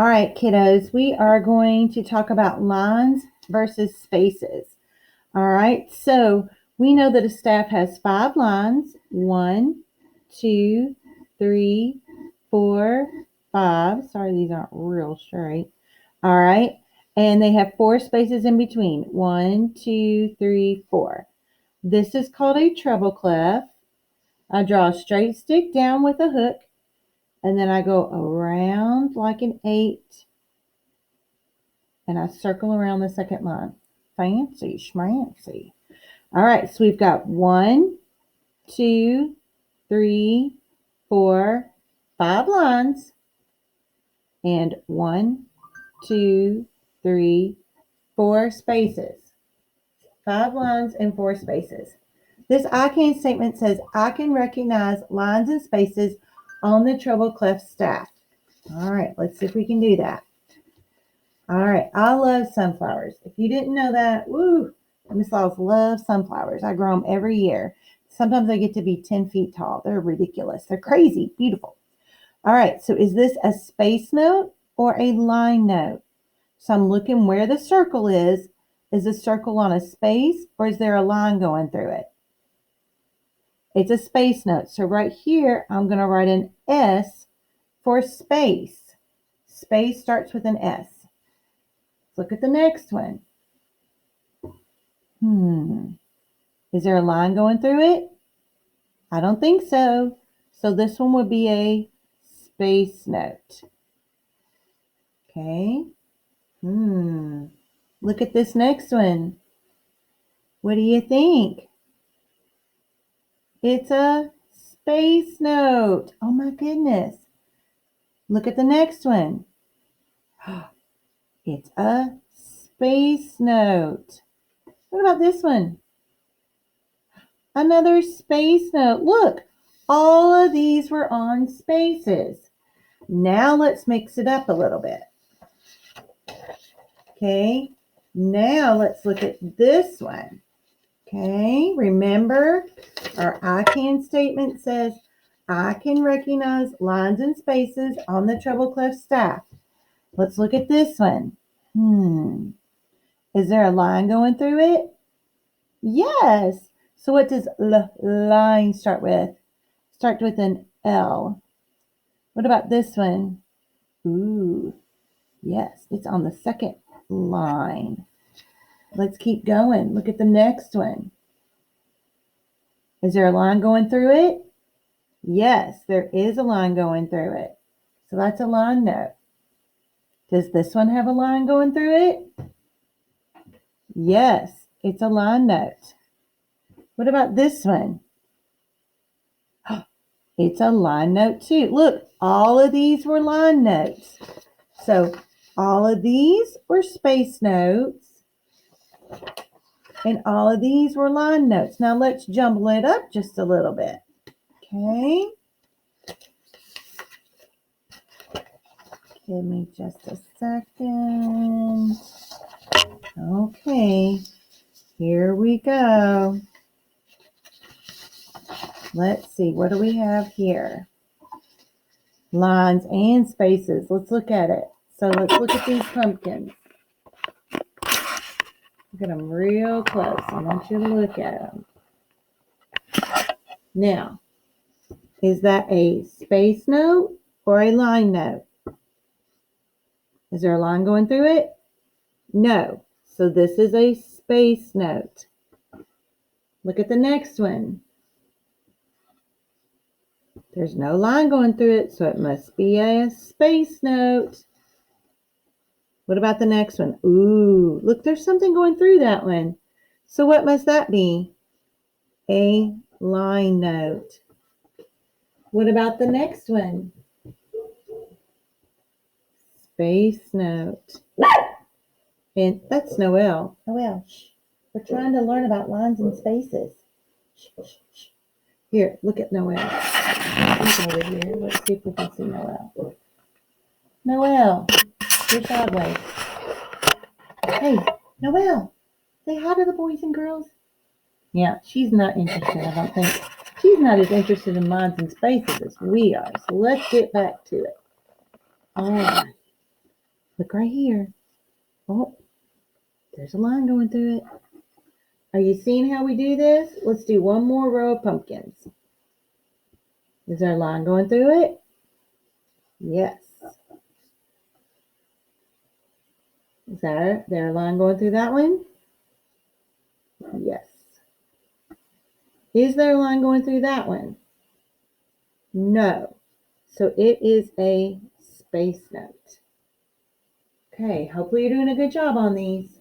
All right, kiddos, we are going to talk about lines versus spaces. All right, so we know that a staff has 5 lines. 1, 2, 3, 4, 5. Sorry, these aren't real straight. All right, and they have 4 spaces in between. 1, 2, 3, 4. This is called a treble clef. I draw a straight stick down with a hook, and then I go around like an 8, and I circle around the second line. Fancy schmancy. All right, so we've got 1, 2, 3, 4, 5 lines, and 1, 2, 3, 4 spaces. 5 lines and 4 spaces. This I can statement says I can recognize lines and spaces on the treble clef staff. All right, let's see if we can do that. All right, I love sunflowers. If you didn't know that, woo, Miss Laws loves sunflowers. I grow them every year. Sometimes they get to be 10 feet tall. They're ridiculous. They're crazy, beautiful. All right, so is this a space note or a line note? So I'm looking where the circle is. Is the circle on a space or is there a line going through it? It's a space note. So right here, I'm going to write an S for space. Space starts with an S. Let's look at the next one. Is there a line going through it? I don't think so. So this one would be a space note. Okay. Look at this next one. What do you think? It's a space note. Oh my goodness. Look at the next one. It's a space note. What about this one? Another space note. Look, all of these were on spaces. Now let's mix it up a little bit. Okay, now let's look at this one. Okay, remember our I can statement says I can recognize lines and spaces on the treble clef staff. Let's look at this one. Is there a line going through it? Yes. So what does line start with? Start with an L. What about this one? Ooh, yes, it's on the second line. Let's keep going. Look at the next one. Is there a line going through it? Yes, there is a line going through it. So that's a line note. Does this one have a line going through it? Yes, it's a line note. What about this one? It's a line note too. Look, all of these were line notes. So all of these were space notes. And all of these were line notes. Now let's jumble it up just a little bit. Okay. Give me just a second. Okay. Here we go. Let's see. What do we have here? Lines and spaces. Let's look at it. So let's look at these pumpkins. Look at them real close. I want you to look at them. Now, is that a space note or a line note? Is there a line going through it? No. So this is a space note. Look at the next one. There's no line going through it, so it must be a space note. What about the next one? Ooh, look, there's something going through that one. So what must that be? A line note. What about the next one? Space note. And that's Noelle. Noelle, shh. We're trying to learn about lines and spaces. Shh, shh, shh. Here, look at Noelle. She's over here. Let's see if we can see Noelle. Noelle, you're sideways. Hey, Noelle, say hi to the boys and girls. Yeah, she's not interested, I don't think. She's not as interested in lines and spaces as we are. So let's get back to it. All right. Look right here. Oh, there's a line going through it. Are you seeing how we do this? Let's do one more row of pumpkins. Is there a line going through it? Yes. Is there a line going through that one? Yes. Is there a line going through that one? No. So it is a space note. Okay, hopefully you're doing a good job on these.